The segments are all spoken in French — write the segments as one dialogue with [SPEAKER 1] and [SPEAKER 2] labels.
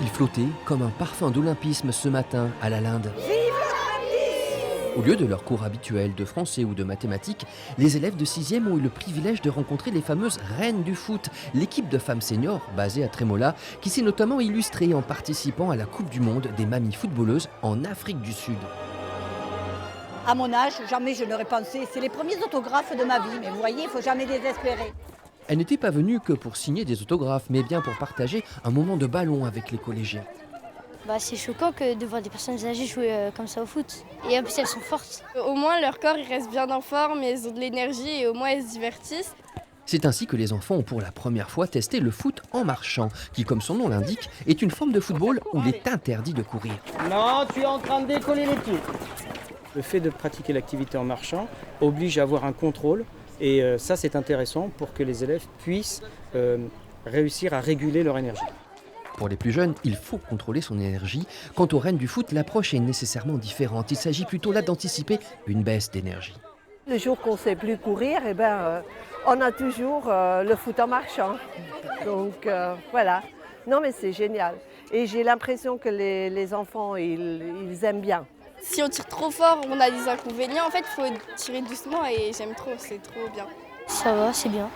[SPEAKER 1] Il flottait comme un parfum d'olympisme ce matin à la Linde. Au lieu de leur cours habituel de français ou de mathématiques, les élèves de 6e ont eu le privilège de rencontrer les fameuses reines du foot, l'équipe de femmes seniors basée à Trémola, qui s'est notamment illustrée en participant à la Coupe du Monde des mamies footballeuses en Afrique du Sud.
[SPEAKER 2] À mon âge, jamais je n'aurais pensé. C'est les premiers autographes de ma vie, mais vous voyez, il ne faut jamais désespérer.
[SPEAKER 1] Elle n'était pas venue que pour signer des autographes, mais bien pour partager un moment de ballon avec les collégiens.
[SPEAKER 3] C'est choquant de voir des personnes âgées jouer comme ça au foot. Et en plus, elles sont fortes.
[SPEAKER 4] Au moins, leur corps il reste bien en forme, elles ont de l'énergie et au moins elles se divertissent.
[SPEAKER 1] C'est ainsi que les enfants ont pour la première fois testé le foot en marchant, qui, comme son nom l'indique, est une forme de football où il est interdit de courir.
[SPEAKER 5] Non, tu es en train de décoller les pieds. Le fait de pratiquer l'activité en marchant oblige à avoir un contrôle. Et ça, c'est intéressant pour que les élèves puissent réussir à réguler leur énergie.
[SPEAKER 1] Pour les plus jeunes, il faut contrôler son énergie. Quant aux reines du foot, l'approche est nécessairement différente. Il s'agit plutôt là d'anticiper une baisse d'énergie.
[SPEAKER 6] Le jour qu'on ne sait plus courir, on a toujours le foot en marchant. Donc voilà. Non mais c'est génial. Et j'ai l'impression que les enfants, ils aiment bien.
[SPEAKER 4] Si on tire trop fort, on a des inconvénients. En fait, il faut tirer doucement et j'aime trop, c'est trop bien.
[SPEAKER 3] Ça va, c'est bien.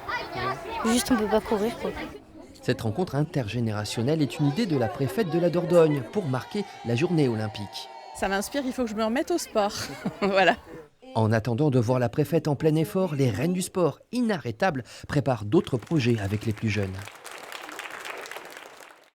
[SPEAKER 3] Juste, on ne peut pas courir, quoi.
[SPEAKER 1] Cette rencontre intergénérationnelle est une idée de la préfète de la Dordogne pour marquer la journée olympique.
[SPEAKER 7] Ça m'inspire, il faut que je me remette au sport. Voilà.
[SPEAKER 1] En attendant de voir la préfète en plein effort, les reines du sport, inarrêtables, préparent d'autres projets avec les plus jeunes.